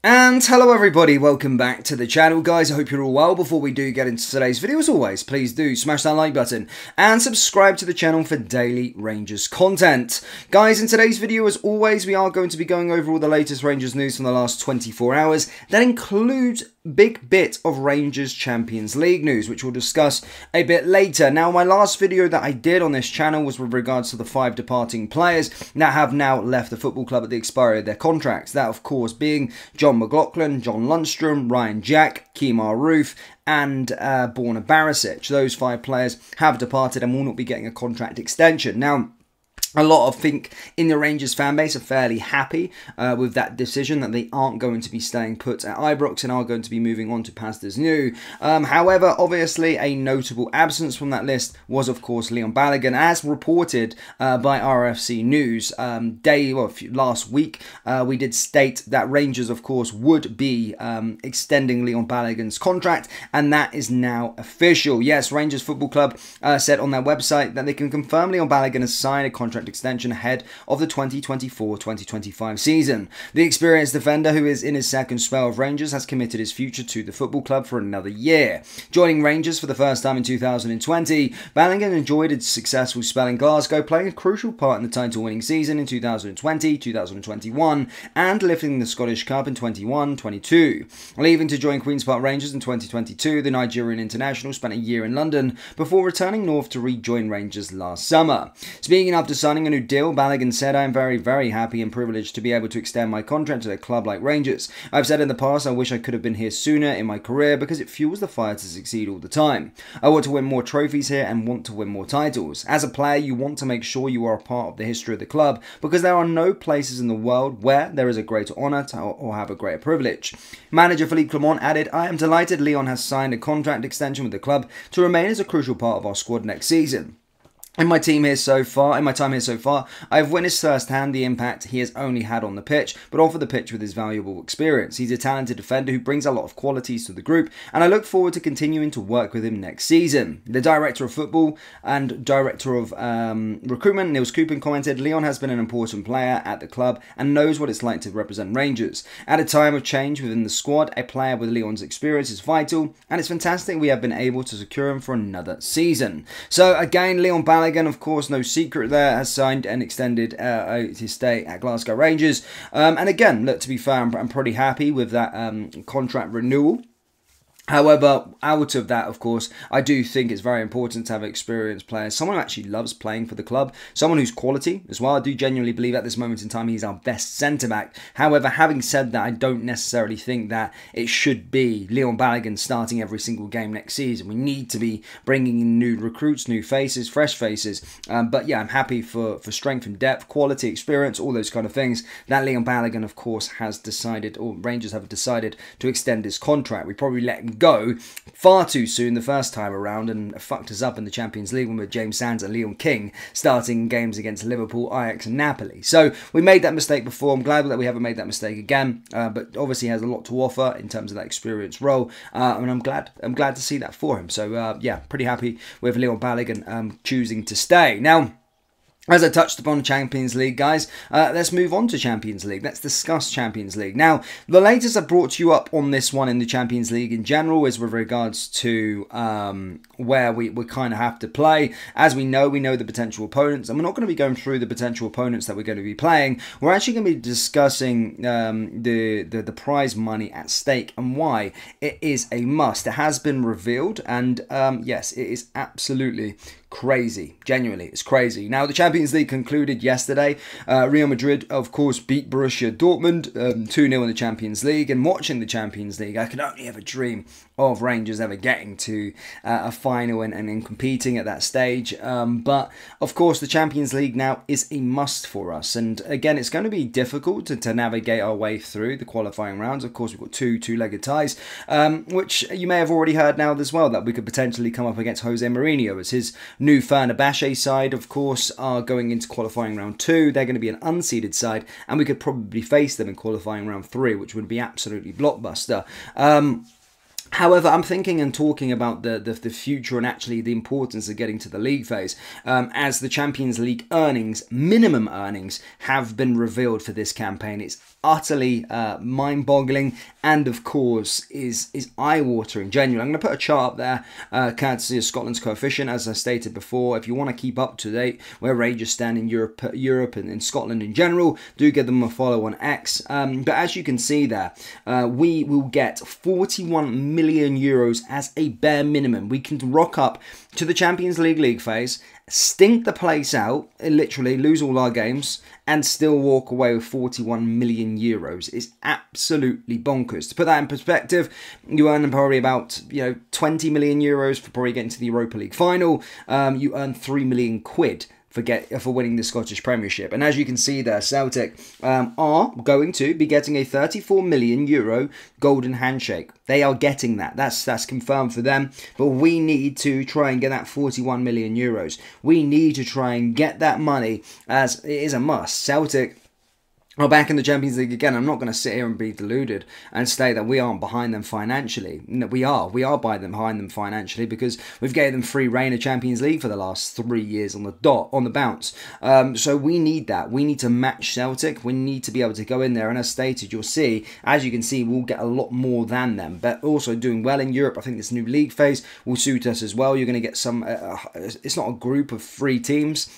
And hello everybody, welcome back to the channel guys. I hope you're all well. Before we do get into today's video, as always, please do smash that like button and subscribe to the channel for daily Rangers content. Guys, in today's video, as always, we are going to be going over all the latest Rangers news from the last 24 hours. That includes big bit of Rangers Champions League news, which we'll discuss a bit later. Now, my last video that I did on this channel was with regards to the 5 departing players that have now left the football club at the expiry of their contracts. That, of course, being John McLaughlin, John Lundstrom, Ryan Jack, Kemar Roof, and Borna Barisic. Those 5 players have departed and will not be getting a contract extension. Now, a lot of think in the Rangers fan base are fairly happy with that decision, that they aren't going to be staying put at Ibrox and are going to be moving on to Pastors New. However, obviously a notable absence from that list was, of course, Leon Balogun, as reported by RFC News last week. We did state that Rangers, of course, would be extending Leon Balogun's contract, and that is now official. Yes, Rangers Football Club said on their website that they can confirm Leon Balogun has signed a contract extension ahead of the 2024-2025 season. The experienced defender, who is in his second spell of Rangers, has committed his future to the football club for another year. Joining Rangers for the first time in 2020, Balogun enjoyed a successful spell in Glasgow, playing a crucial part in the title-winning season in 2020, 2021, and lifting the Scottish Cup in 21-22. Leaving to join Queen's Park Rangers in 2022, the Nigerian international spent a year in London before returning north to rejoin Rangers last summer. Speaking after signing a new deal, Balogun said, "I am very, very happy and privileged to be able to extend my contract to a club like Rangers. I've said in the past I wish I could have been here sooner in my career because it fuels the fire to succeed all the time. I want to win more trophies here and want to win more titles. As a player, you want to make sure you are a part of the history of the club because there are no places in the world where there is a greater honour or have a greater privilege." Manager Philippe Clement added, "I am delighted Leon has signed a contract extension with the club to remain as a crucial part of our squad next season. In my time here so far, I have witnessed firsthand the impact he has only had on the pitch, but off of the pitch with his valuable experience. He's a talented defender who brings a lot of qualities to the group, and I look forward to continuing to work with him next season." The Director of Football and Director of Recruitment, Niels Koopman, commented, "Leon has been an important player at the club and knows what it's like to represent Rangers. At a time of change within the squad, a player with Leon's experience is vital, and it's fantastic we have been able to secure him for another season." So again, Leon Balogun, of course, no secret there, has signed and extended his stay at Glasgow Rangers. And again, look, to be fair, I'm pretty happy with that contract renewal. However, out of that, of course, I do think it's very important to have experienced players, someone who actually loves playing for the club, someone who's quality as well. I do genuinely believe at this moment in time he's our best centre-back. However, having said that, I don't necessarily think that it should be Leon Balogun starting every single game next season. We need to be bringing in new recruits, new faces, fresh faces. But yeah, I'm happy for strength and depth, quality, experience, all those kind of things that Leon Balogun, of course, has decided, or Rangers have decided, to extend his contract. We probably let him go far too soon the first time around and fucked us up in the Champions League when with James Sands and Leon King starting games against Liverpool, Ajax and Napoli. So we made that mistake before. I'm glad that we haven't made that mistake again, but obviously he has a lot to offer in terms of that experience role, and I'm glad to see that for him. So yeah, pretty happy with Leon Balogun choosing to stay. Now, as I touched upon Champions League, guys, let's move on to Champions League. Let's discuss Champions League. Now, the latest I brought you up on this one in the Champions League in general is with regards to where we kind of have to play. As we know the potential opponents, and we're not going to be going through the potential opponents that we're going to be playing. We're actually going to be discussing the prize money at stake and why it is a must. It has been revealed, and yes, it is absolutely crazy. Genuinely, it's crazy. Now, the Champions League concluded yesterday. Real Madrid, of course, beat Borussia Dortmund 2-0 in the Champions League. And watching the Champions League, I could only ever dream of Rangers ever getting to a final and competing at that stage. But, of course, the Champions League now is a must for us. And, again, it's going to be difficult to navigate our way through the qualifying rounds. Of course, we've got two-legged ties, which you may have already heard now as well, that we could potentially come up against Jose Mourinho as his new Fenerbahce side, of course, are going into qualifying round 2. They're going to be an unseeded side, and we could probably face them in qualifying round 3, which would be absolutely blockbuster. However, I'm thinking and talking about the future and actually the importance of getting to the league phase, as the Champions League earnings, minimum earnings, have been revealed for this campaign. It's utterly mind-boggling and, of course, is eye-watering, genuine. I'm going to put a chart up there, courtesy of Scotland's coefficient, as I stated before. If you want to keep up to date where Rangers stand in Europe and in Scotland in general, do give them a follow on X. But as you can see there, we will get 41 million euros as a bare minimum. We can rock up to the Champions League phase, stink the place out, literally lose all our games, and still walk away with 41 million euros. It's absolutely bonkers. To put that in perspective, you earn probably about 20 million euros for probably getting to the Europa League final. You earn 3 million quid for winning the Scottish Premiership. And as you can see there, Celtic are going to be getting a 34 million euro golden handshake. They are getting that. That's confirmed for them. But we need to try and get that 41 million euros. We need to try and get that money, as it is a must. Celtic are back in the Champions League again. I'm not going to sit here and be deluded and say that we aren't behind them financially. No, we are. We are behind them financially, because we've gave them free reign of Champions League for the last 3 years on the bounce. So we need that. We need to match Celtic. We need to be able to go in there. And as stated, you'll see, as you can see, we'll get a lot more than them. But also doing well in Europe. I think this new league phase will suit us as well. You're going to get some, it's not a group of 4 teams,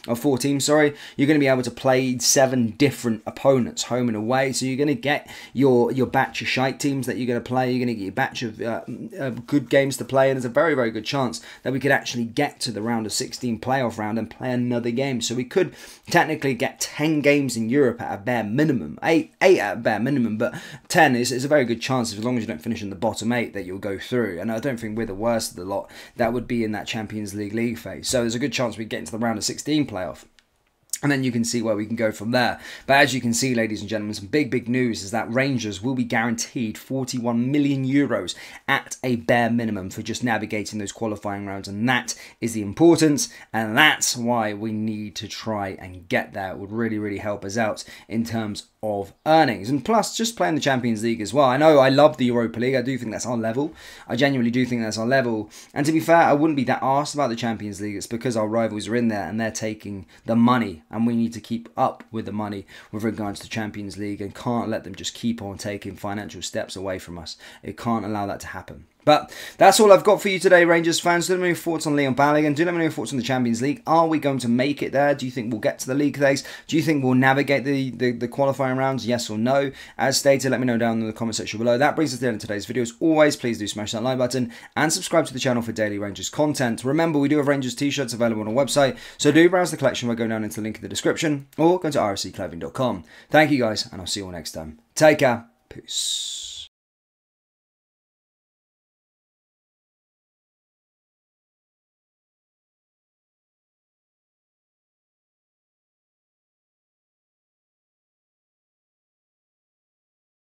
sorry. You're going to be able to play 7 different opponents home and away, so you're going to get your batch of shite teams that you're going to play. You're going to get your batch of good games to play, and there's a very, very good chance that we could actually get to the round of 16 playoff round and play another game. So we could technically get 10 games in Europe at a bare minimum, 8 at a bare minimum, but 10 is a very good chance, as long as you don't finish in the bottom 8, that you'll go through. And I don't think we're the worst of the lot that would be in that Champions League phase. So there's a good chance we get into the round of 16 playoff. And then you can see where we can go from there. But as you can see, ladies and gentlemen, some big news is that Rangers will be guaranteed 41 million euros at a bare minimum for just navigating those qualifying rounds. And that is the importance. And that's why we need to try and get there. It would really, really help us out in terms of earnings. And plus, just playing the Champions League as well. I know I love the Europa League. I do think that's our level. I genuinely do think that's our level. And to be fair, I wouldn't be that arsed about the Champions League. It's because our rivals are in there and they're taking the money. And we need to keep up with the money with regards to Champions League, and can't let them just keep on taking financial steps away from us. It can't allow that to happen. But that's all I've got for you today, Rangers fans. Do let me know your thoughts on Leon Balogun. Do let me know your thoughts on the Champions League. Are we going to make it there? Do you think we'll get to the league phase? Do you think we'll navigate the qualifying rounds? Yes or no? As stated, let me know down in the comment section below. That brings us to the end of today's video. As always, please do smash that like button and subscribe to the channel for daily Rangers content. Remember, we do have Rangers t-shirts available on our website, so do browse the collection by going down into the link in the description, or go to rscclothing.com. Thank you guys, and I'll see you all next time. Take care. Peace.